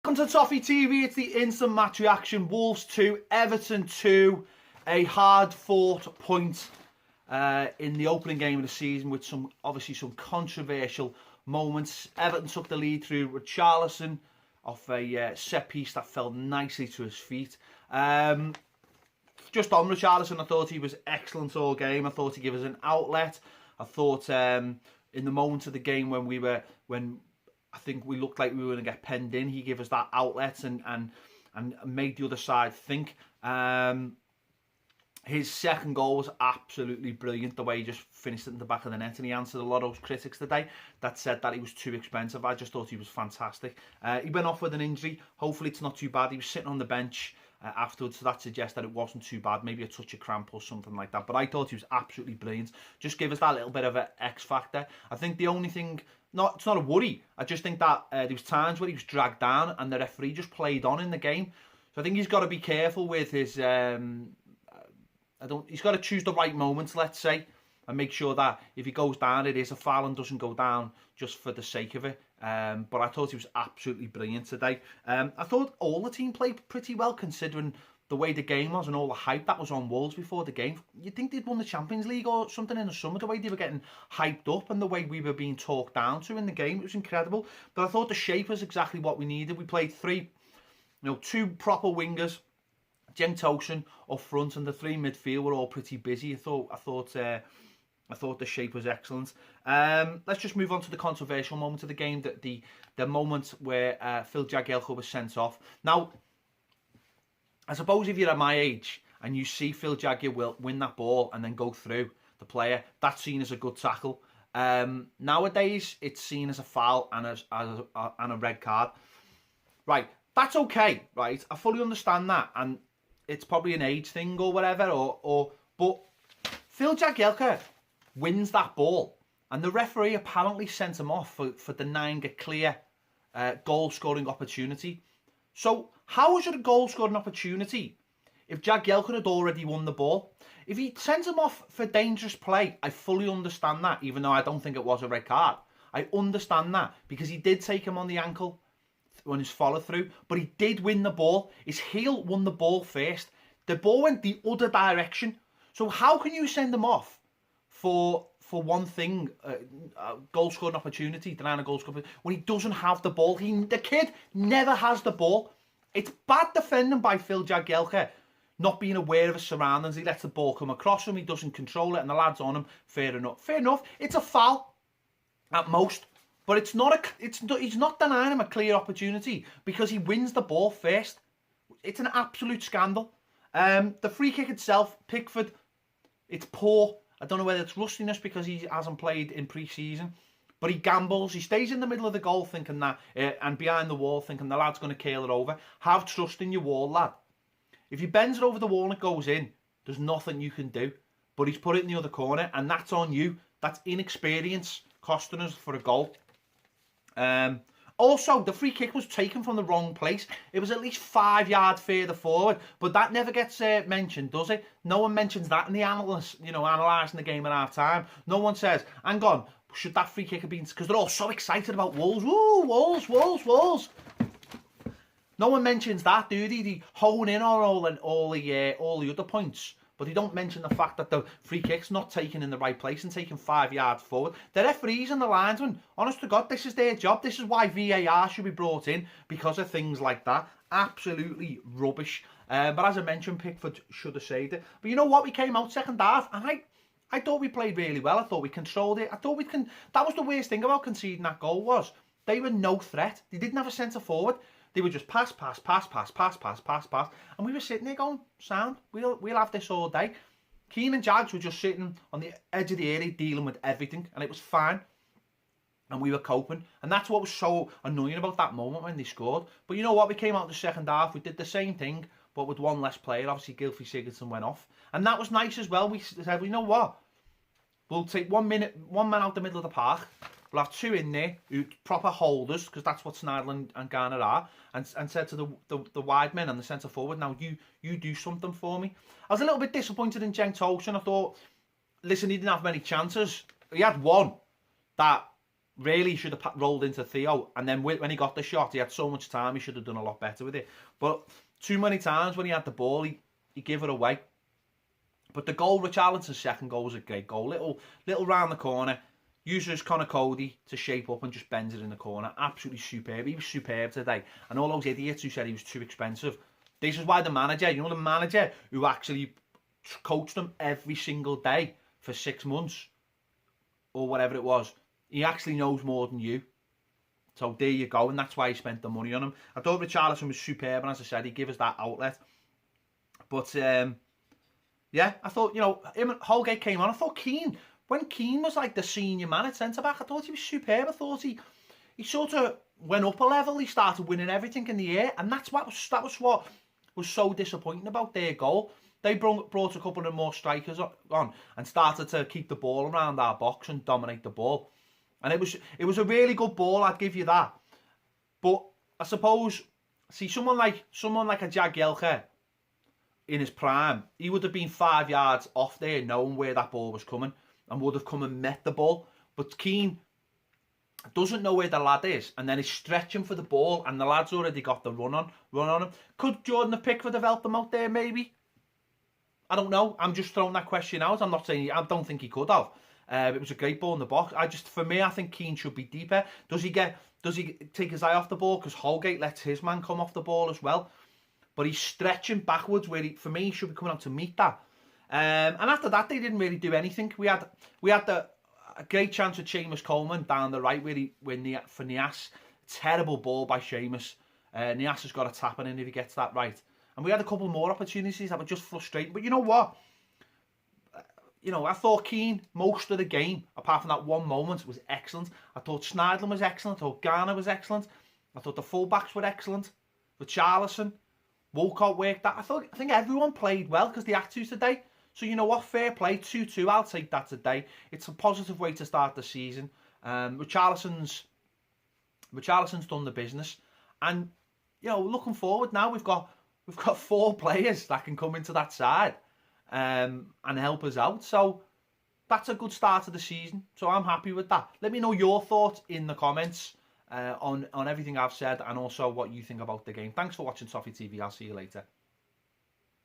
Welcome to Toffee TV. It's the instant match reaction. Wolves 2, Everton 2. A hard-fought point in the opening game of the season with obviously some controversial moments. Everton took the lead through Richarlison off a set piece that fell nicely to his feet. Just on Richarlison, I thought he was excellent all game. I thought he gave us an outlet. I thought in the moment of the game when I think we looked like we were going to get penned in, he gave us that outlet and made the other side think. His second goal was absolutely brilliant, the way he just finished it in the back of the net, and he answered a lot of those critics today that said that he was too expensive. I just thought he was fantastic. He went off with an injury. Hopefully it's not too bad. He was sitting on the bench afterwards, so that suggests that it wasn't too bad, maybe a touch of cramp or something like that. But I thought he was absolutely brilliant. Just give us that little bit of an X factor. I think the only thing, it's not a worry, I just think that there was times where he was dragged down and the referee just played on in the game. So I think he's got to be careful with his he's got to choose the right moments, let's say, and make sure that if he goes down, it is a foul and doesn't go down just for the sake of it. But I thought he was absolutely brilliant today. I thought all the team played pretty well considering the way the game was and all the hype that was on Wolves before the game. You'd think they'd won the Champions League or something in the summer, the way they were getting hyped up and the way we were being talked down to in the game. It was incredible. But I thought the shape was exactly what we needed. We played two proper wingers, Toffee up front, and the three midfield were all pretty busy. I thought the shape was excellent. Let's just move on to the controversial moment of the game, the moment where Phil Jagielka was sent off. Now, I suppose if you're at my age and you see Phil Jagielka will win that ball and then go through the player, that's seen as a good tackle. Nowadays, it's seen as a foul and a red card. Right, that's okay, right? I fully understand that, and it's probably an age thing or whatever, but Phil Jagielka wins that ball, and the referee apparently sent him off for denying a clear goal-scoring opportunity. So how was it a goal-scoring opportunity if Jagielka had already won the ball? If he sends him off for dangerous play, I fully understand that, even though I don't think it was a red card. I understand that, because he did take him on the ankle on his follow-through, but he did win the ball. His heel won the ball first. The ball went the other direction. So how can you send him off for one thing, goal scoring opportunity, denying a goal scoring, when he doesn't have the ball? The kid never has the ball. It's bad defending by Phil Jagielka, not being aware of his surroundings. He lets the ball come across him, he doesn't control it, and the lad's on him. Fair enough. Fair enough. It's a foul at most, but he's not denying him a clear opportunity because he wins the ball first. It's an absolute scandal. The free kick itself, Pickford, it's poor. I don't know whether it's rustiness because he hasn't played in pre-season, but he gambles. He stays in the middle of the goal thinking that, and behind the wall thinking the lad's going to curl it over. Have trust in your wall, lad. If he bends it over the wall and it goes in, there's nothing you can do. But he's put it in the other corner, and that's on you. That's inexperience costing us for a goal. Also, the free kick was taken from the wrong place. It was at least 5 yards further forward, but that never gets mentioned, does it? No one mentions that in the analysts, analysing the game at half time. No one says, hang on, should that free kick have been... Because they're all so excited about Wolves. Woo, Wolves, Wolves, Wolves. No one mentions that, do they? They hone in on all the other points. But they don't mention the fact that the free kick's not taken in the right place and taken 5 yards forward. The referees and the linesmen, honest to God, this is their job. This is why VAR should be brought in, because of things like that. Absolutely rubbish. But as I mentioned, Pickford should have saved it. But you know what? We came out second half, and I thought we played really well. I thought we controlled it. That was the worst thing about conceding that goal was they were no threat. They didn't have a centre forward. They were just pass, and we were sitting there going, sound, we'll have this all day. Keane and Jags were just sitting on the edge of the area dealing with everything, and it was fine, and we were coping, and that's what was so annoying about that moment when they scored. But you know what, we came out in the second half, we did the same thing, but with one less player. Obviously Gylfi Sigurdsson went off, and that was nice as well. We said, well, you know what, we'll take 1 man out the middle of the park. We'll have two in there, who proper holders, because that's what Sneijder and Garner are, and said to the wide men and the centre forward, now you do something for me. I was a little bit disappointed in Toffee. I thought, listen, he didn't have many chances. He had one that really, he should have rolled into Theo, and then when he got the shot, he had so much time, he should have done a lot better with it. But too many times when he had the ball, he gave it away. But the goal, Richarlison's second goal, was a great goal. Little round the corner, uses Connor Cody to shape up and just bends it in the corner. Absolutely superb. He was superb today. And all those idiots who said he was too expensive. This is why the manager who actually coached them every single day for 6 months, or whatever it was, he actually knows more than you. So there you go, and that's why he spent the money on him. I thought Richarlison was superb, and as I said, he gave us that outlet. But yeah, I thought, Holgate came on. I thought when Keane was like the senior man at centre-back, I thought he was superb. I thought he sort of went up a level. He started winning everything in the air, and that was what was so disappointing about their goal. They brought a couple of more strikers on and started to keep the ball around our box and dominate the ball. And it was a really good ball, I'd give you that. But I suppose, see, someone like a Jagielka in his prime, he would have been 5 yards off there knowing where that ball was coming and would have come and met the ball. But Keane doesn't know where the lad is, and then he's stretching for the ball, and the lad's already got the run on him. Could Jordan have Pickford have helped him out there, maybe? I don't know. I'm just throwing that question out. I'm not saying I don't think he could have. It was a great ball in the box. For me, I think Keane should be deeper. Does he take his eye off the ball? Because Holgate lets his man come off the ball as well. But he's stretching backwards where for me, he should be coming out to meet that. And after that, they didn't really do anything. We had a great chance with Seamus Coleman down the right for Niasse. Terrible ball by Seamus. Niasse has got a tapping in if he gets that right. And we had a couple more opportunities that were just frustrating. But you know what? I thought Keane, most of the game, apart from that one moment, was excellent. I thought Schneiderlin was excellent. I thought Garner was excellent. I thought the fullbacks were excellent. Richarlison, Walcott worked that. I think everyone played well because they had to today. So you know what? Fair play. 2-2. I'll take that today. It's a positive way to start the season. Richarlison's done the business. And, looking forward now, we've got 4 players that can come into that side and help us out. So that's a good start to the season. So I'm happy with that. Let me know your thoughts in the comments on everything I've said and also what you think about the game. Thanks for watching Toffee TV. I'll see you later.